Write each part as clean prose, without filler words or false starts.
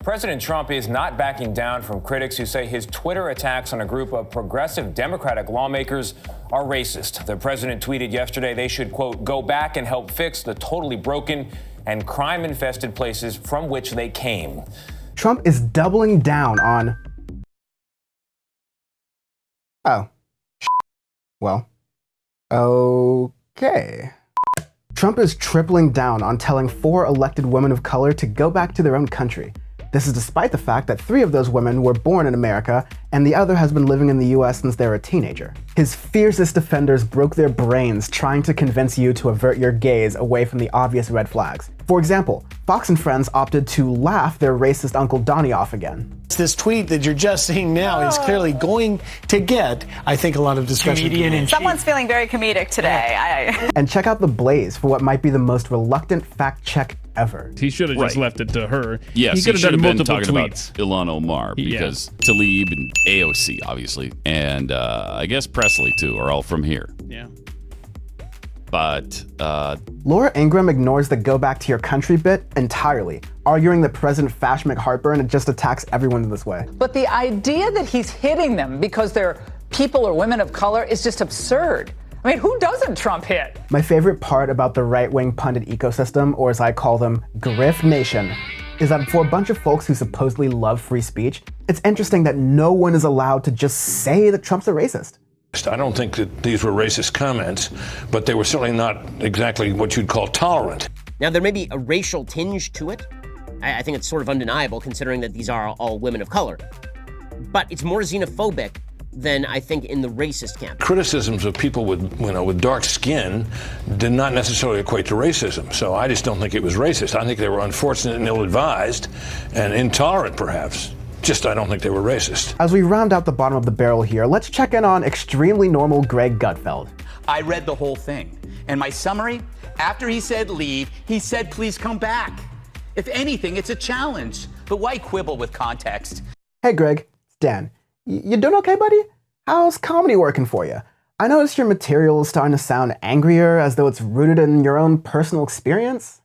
President Trump is not backing down from critics who say his Twitter attacks on a group of progressive Democratic lawmakers are racist. The president tweeted yesterday they should, quote, go back and help fix the totally broken and crime-infested places from which they came. Trump is doubling down on... Oh. Well. Okay. Trump is tripling down on telling 4 elected women of color to go back to their own country. This is despite the fact that 3 of those women were born in America and the other has been living in the US since they were a teenager. His fiercest defenders broke their brains trying to convince you to avert your gaze away from the obvious red flags. For example, Fox and Friends opted to laugh their racist Uncle Donnie off again. This tweet that you're just seeing now is clearly going to get, I think, a lot of discussion. Someone's feeling very comedic today. And check out The Blaze for what might be the most reluctant fact check ever. He should have just left it to her. Yes, he could have done been multiple talking tweets. about Ilhan Omar because Tlaib and AOC, obviously, and I guess Presley, too, are all from here. Yeah. But Laura Ingraham ignores the go back to your country bit entirely, arguing that President Fash McHeartburn just attacks everyone in this way. But the idea that he's hitting them because they're people or women of color is just absurd. I mean, who doesn't Trump hit? My favorite part about the right-wing pundit ecosystem, or as I call them, Grift Nation, is that for a bunch of folks who supposedly love free speech, it's interesting that no one is allowed to just say that Trump's a racist. I don't think that these were racist comments, but they were certainly not exactly what you'd call tolerant. Now, there may be a racial tinge to it. I think it's sort of undeniable considering that these are all women of color. But it's more xenophobic than I think in the racist camp. Criticisms of people with dark skin did not necessarily equate to racism. So I just don't think it was racist. I think they were unfortunate and ill-advised and intolerant, perhaps. Just I don't think they were racist. As we round out the bottom of the barrel here, let's check in on extremely normal Greg Gutfeld. I read the whole thing. And my summary, after he said leave, he said please come back. If anything, it's a challenge. But why quibble with context? Hey Greg, it's Dan. You doing okay, buddy? How's comedy working for you? I noticed your material is starting to sound angrier, as though it's rooted in your own personal experience.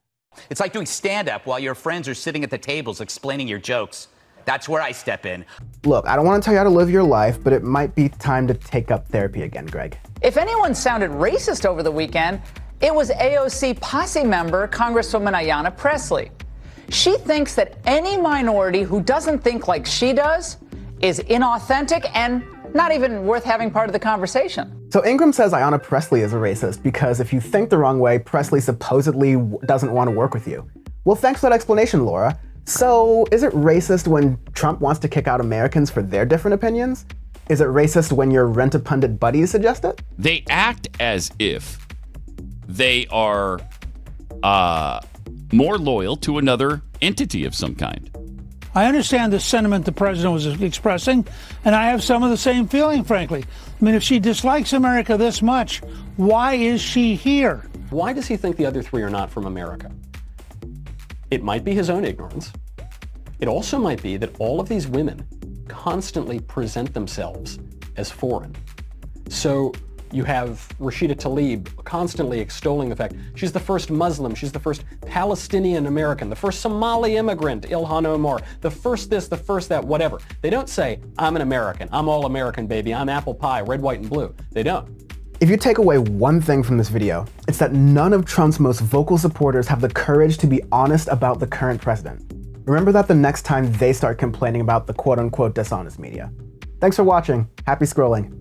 It's like doing stand-up while your friends are sitting at the tables explaining your jokes. That's where I step in. Look, I don't want to tell you how to live your life, but it might be time to take up therapy again, Greg. If anyone sounded racist over the weekend, it was AOC posse member Congresswoman Ayanna Pressley. She thinks that any minority who doesn't think like she does is inauthentic and not even worth having part of the conversation. So Ingram says Ayanna Pressley is a racist because if you think the wrong way, Pressley supposedly doesn't want to work with you. Well, thanks for that explanation, Laura. So, is it racist when Trump wants to kick out Americans for their different opinions? Is it racist when your rent-a-pundit buddies suggest it? they act as if they are more loyal to another entity of some kind. I understand the sentiment the president was expressing, and I have some of the same feeling, frankly. I mean, if she dislikes America this much, why is she here? Why does he think the other 3 are not from America? It might be his own ignorance. It also might be that all of these women constantly present themselves as foreign. So you have Rashida Tlaib constantly extolling the fact she's the first Muslim, she's the first Palestinian American, the first Somali immigrant, Ilhan Omar, the first this, the first that, whatever. They don't say, I'm an American, I'm all American, baby, I'm apple pie, red, white, and blue. They don't. If you take away one thing from this video, it's that none of Trump's most vocal supporters have the courage to be honest about the current president. Remember that the next time they start complaining about the quote-unquote dishonest media. Thanks for watching. Happy scrolling.